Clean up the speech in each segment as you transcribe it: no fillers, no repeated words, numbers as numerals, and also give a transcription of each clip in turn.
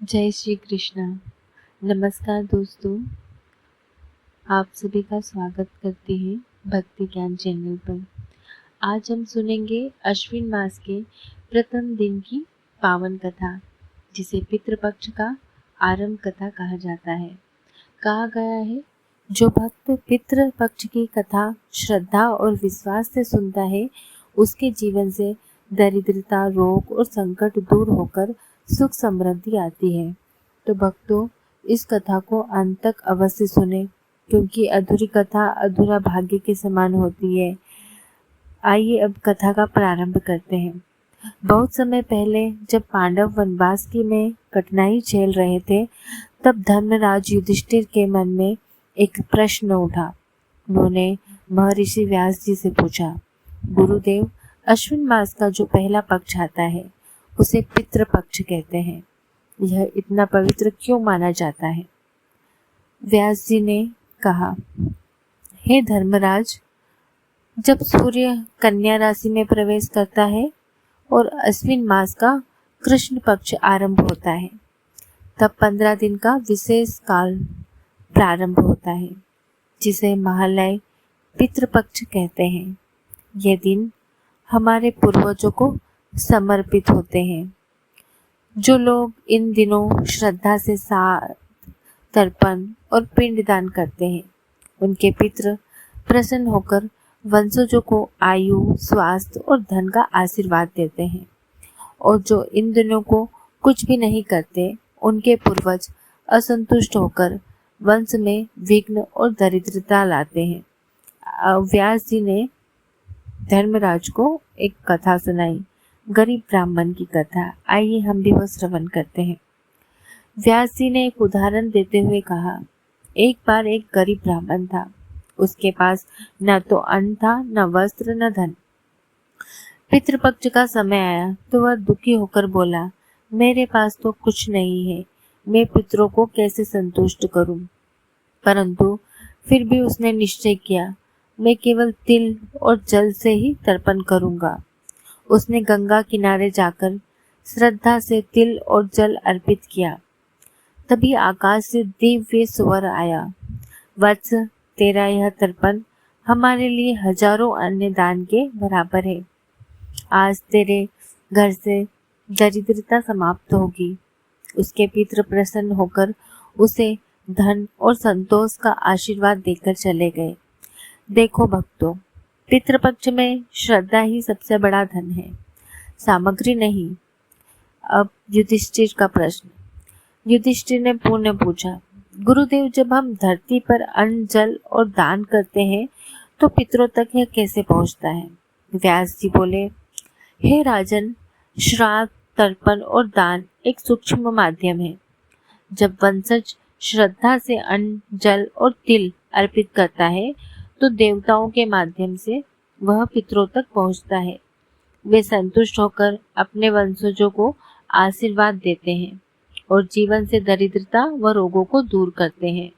जय श्री कृष्णा। नमस्कार दोस्तों, आप सभी का स्वागत करते हैं भक्ति ज्ञान चैनल पर। आज हम सुनेंगे अश्विन मास के प्रथम दिन की पावन कथा, जिसे पितृपक्ष का आरंभ कथा कहा जाता है। कहा गया है, जो भक्त पितृपक्ष की कथा श्रद्धा और विश्वास से सुनता है, उसके जीवन से दरिद्रता, रोग और संकट दूर होकर सुख समृद्धि आती है। तो भक्तों, इस कथा को अंत तक अवश्य सुने, क्योंकि अधूरी कथा अधूरा भाग्य के समान होती है। आइए अब कथा का प्रारंभ करते हैं। बहुत समय पहले जब पांडव वनवास की में कठिनाई झेल रहे थे, तब धर्मराज युधिष्ठिर के मन में एक प्रश्न उठा। उन्होंने महर्षि व्यास जी से पूछा, गुरुदेव, अश्विन मास का जो पहला पक्ष आता है, उसे पितृपक्ष कहते हैं। यह इतना पवित्र क्यों माना जाता है? व्यास जी ने कहा, हे धर्मराज, जब सूर्य कन्या राशि में प्रवेश करता है और अश्विन मास का कृष्ण पक्ष आरंभ होता है, तब 15 दिन का विशेष काल प्रारंभ होता है, जिसे महालय पितृपक्ष कहते हैं। यह दिन हमारे पूर्वजों को समर्पित होते हैं। जो लोग इन दिनों श्रद्धा से साथ तर्पण और पिंडदान करते हैं, उनके पितृ प्रसन्न होकर वंशजों को आयु, स्वास्थ्य और धन का आशीर्वाद देते हैं। और जो इन दिनों को कुछ भी नहीं करते, उनके पूर्वज असंतुष्ट होकर वंश में विघ्न और दरिद्रता लाते हैं। व्यास जी ने धर्मराज को एक कथा सुनाई, गरीब ब्राह्मण की कथा। आइए हम भी वह श्रवण करते हैं। व्यास जी ने एक उदाहरण देते हुए कहा, एक बार एक गरीब ब्राह्मण था। उसके पास न तो अन्न था, न वस्त्र, न धन। पितृपक्ष का समय आया तो वह दुखी होकर बोला, मेरे पास तो कुछ नहीं है, मैं पितरों को कैसे संतुष्ट करूं? परंतु फिर भी उसने निश्चय किया, मैं केवल तिल और जल से ही तर्पण करूंगा। उसने गंगा किनारे जाकर श्रद्धा से तिल और जल अर्पित किया। तभी आकाश से दिव्य स्वर आया, वत्स, तेरा यह तर्पण हमारे लिए हजारों अन्य दान के बराबर है। आज तेरे घर से दरिद्रता समाप्त होगी। उसके पितृ प्रसन्न होकर उसे धन और संतोष का आशीर्वाद देकर चले गए। देखो भक्तों, पितृपक्ष में श्रद्धा ही सबसे बड़ा धन है, सामग्री नहीं। अब युधिष्ठिर का प्रश्न। युधिष्ठिर ने पुनः पूछा, गुरुदेव, जब हम धरती पर अन्न, जल और दान करते हैं, तो पितरों तक यह कैसे पहुंचता है? व्यास जी बोले, हे राजन, श्राद्ध, तर्पण और दान एक सूक्ष्म माध्यम है। जब वंशज श्रद्धा से अन्न, जल और तिल अर्पित करता है, तो देवताओं के माध्यम से वह पितरों तक पहुंचता है। वे संतुष्ट होकर अपने वंशजों को आशीर्वाद देते हैं और जीवन से दरिद्रता व रोगों को दूर करते हैं।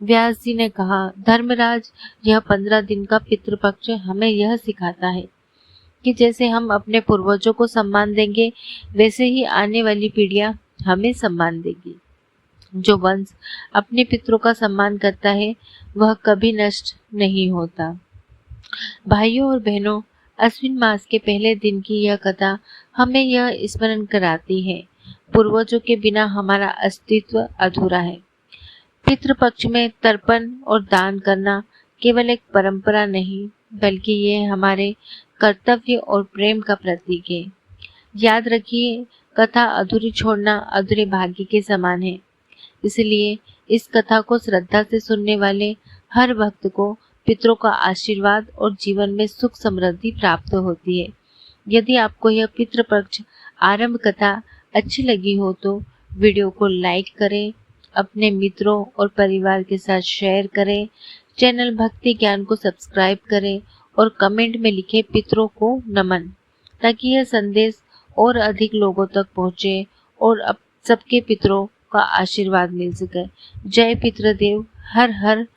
व्यास जी ने कहा, धर्मराज, यह 15 दिन का पितृपक्ष हमें यह सिखाता है कि जैसे हम अपने पूर्वजों को सम्मान देंगे, वैसे ही आने वाली पीढ़ियां हमें सम्मान देगी। जो वंश अपने पितरों का सम्मान करता है, वह कभी नष्ट नहीं होता। भाइयों और बहनों, अश्विन मास के पहले दिन की यह कथा हमें यह स्मरण कराती है, पूर्वजों के बिना हमारा अस्तित्व अधूरा है। पितृपक्ष में तर्पण और दान करना केवल एक परंपरा नहीं, बल्कि ये हमारे कर्तव्य और प्रेम का प्रतीक है। याद रखिए, कथा अधूरी छोड़ना अधूरे भाग्य के समान है। इसलिए इस कथा को श्रद्धा से सुनने वाले हर भक्त को पितरों का आशीर्वाद और जीवन में सुख समृद्धि प्राप्त होती है। यदि आपको यह पितृपक्ष आरंभ कथा अच्छी लगी हो तो वीडियो को लाइक करें, अपने मित्रों और परिवार के साथ शेयर करें, चैनल भक्ति ज्ञान को सब्सक्राइब करें और कमेंट में लिखें पितरों को नमन, ताकि यह संदेश और अधिक लोगों तक पहुंचे और अब सबके पितरों का आशीर्वाद मिल सके। जय पितृदेव, हर हर